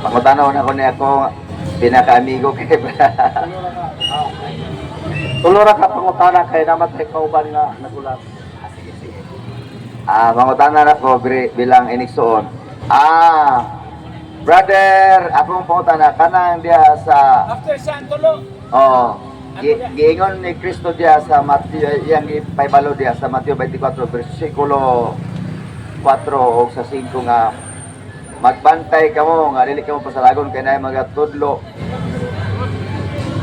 Pangutanaw na ko niya ako, pinaka-amigo kay Tulura ka pangutana kay namatay kauban nga nagulat. mangutana na ko bilang iniksoon. Brother, akong pangutana, kanang diya sa... After Santulo. Giingon ni Kristo diya sa Matthew, yang ipaybalo diya sa Matthew 24, versikulo 4 o sa 5 nga, magbantay kamo nga dili kamo pasalagon kay naay mga tudlo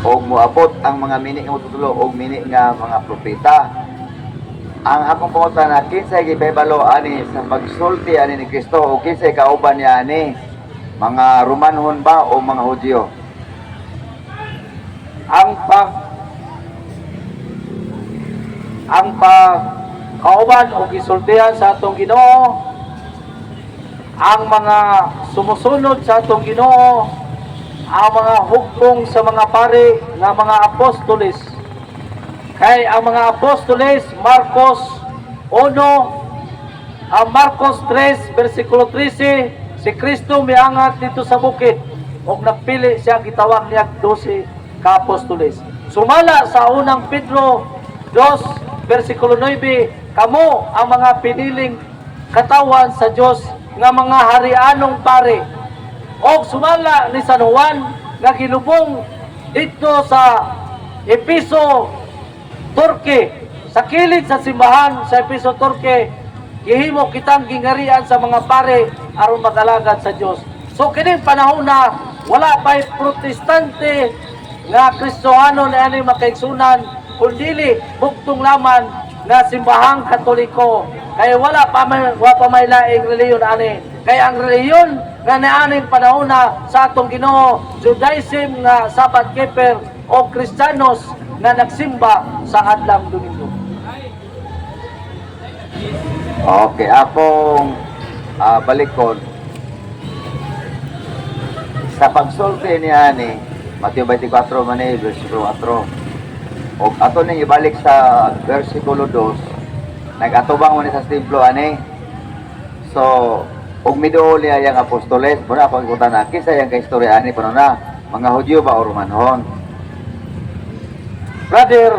og moabot ang mga mini nga tutulog og mini nga mga propeta. Ang akong pangutana, kinsay gipahibalo ani sa pagsulti ani ni Kristo o kinsay kauban niya ani, mga Romanhon ba o mga Hudyo? Ang kauban o gisultihan sa atong Ginoo, ang mga sumusunod sa atong Ginoo, ang mga hugpong sa mga pari nga mga apostoles. Kay ang mga apostoles, Marcos 1, ang Marcos 3, versikulo 13, si Kristo miangat dito sa bukid ug nagpili siya, gitawag niya 12 ka apostoles. Sumala sa unang Pedro 2, versikulo 9, kamo ang mga piniling katawan sa Dios nga mga harianong pare. O sumala ni San Juan nga gilubong dito sa Episo, Turkey, sa kilid sa simbahan sa Episo, Turkey, gihimo kitang gingarian sa mga pare aron mag-alagad sa Dios. So kining panahon na wala pa'y protestante nga Kristohano na ani makaigsunan, kundi bugtong laman nga simbahang Katoliko. Kaya wala pa may laing reliyon ani. Kaya ang reliyon nga nianing panahon na sa atong Ginoo, Judaism nga Sabbath keeper o Kristiyanos nga nagsimba sa adlang Domingo. Okay, akong balikon sa pagsulti ni ani Mateo 24 man versikulo 4. Og ato ning ibalik sa versikulo 2, nagatubang mo ni sa templo ani. So, og miduol niya yang apostoles, muna pagkutan na kisa yang kaistorya ani pano na mga Hudyo ba o Romanhon. Brother,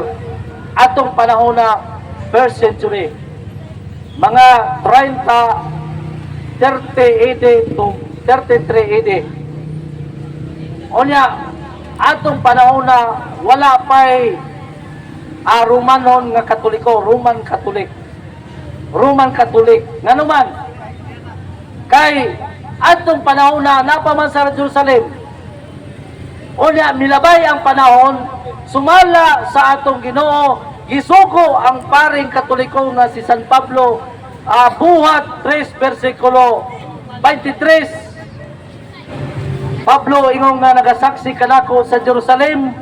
atong panahon na first century, mga 30 AD to 33 AD. Onya, atong panahon na wala pa'y Romanon nga Katoliko, Roman Catholic. Nga naman, kay atong panahon na napaman sa Jerusalem. Onya, milabay ang panahon, sumala sa atong Ginoo, gisugo ang paring Katoliko nga si San Pablo, buhat 3 versikulo 23. Pablo ingong nga nagasaksi kanako sa Jerusalem,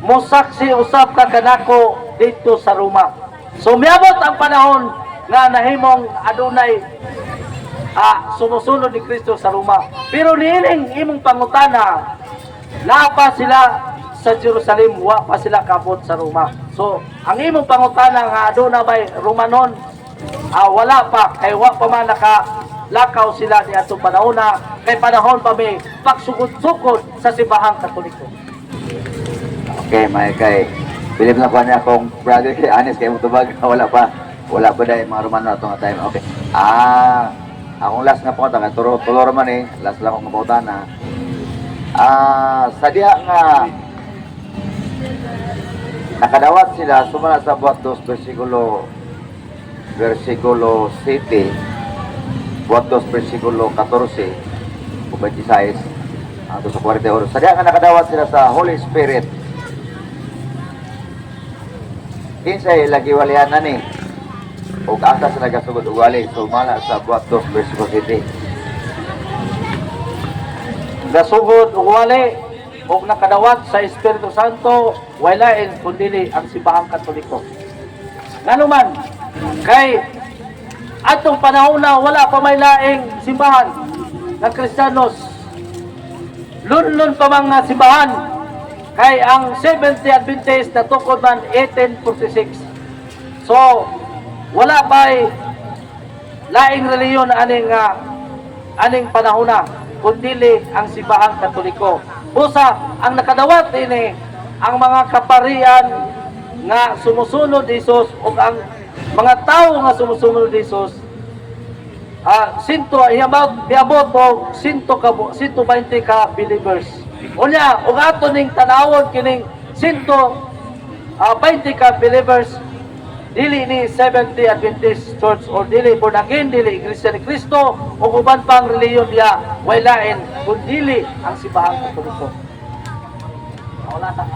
mosaksi usab ka kanako dito sa Roma. So miabot ang panahon nga nahimong adunay sumusunod ni Kristo sa Roma. Pero niining imong pangutana, napa sila sa Jerusalem, wa pa sila kabot sa Roma. So ang imong pangutana nga aduna bay Romanon, wala pa, kay wa pa man lakaw sila ni atong panahon na, kay panahon pa may pagsugod-sugod sa simbahang Katoliko. Okay, may kay bilib na pa niya akong brother kay Anis kay mutubag wala pa dahil mga Romano atong time. Okay. Akong last nga po nga tulor man last lang akong mabutan na. Sa diha nga nakadawat sila sumala sa buhat 2 versikulo 7. Buhat 2 versikulo 14 o 26 hanggang sa 41. Sa diha nga nakadawat sila sa Holy Spirit. Kinsay lagi walihan na ni o asa sa nagasugod og wali, sumala sa buhat 2 versikulo 7. Gasugod ug wali og nakadawat sa Espiritu Santo, walain kundi ang simbahang Katoliko. Nanuman, kay atong panahon na wala pa may laing simbahan ng Kristiyanos. Lunlun pa mga simbahan, kay ang 70 Adventist na tukod man 1846. So, wala pa'y laing reliyon aning panahon na. kundili ang Simbahang Katoliko. Busa, ang nakadawat ini ang mga kaparian nga sumusunod ni Jesus o ang mga tao nga sumusunod ni Jesus. Iabot po 120 ka believers. Unya, ug ato ning tanawon kining 120 ka believers, dili ni 70 Adventist Church or dili born again, dili Iglesia ni Cristo o uban pang reliyon diya, way lain kun dili ang Simbahang Katoliko. Wala ta.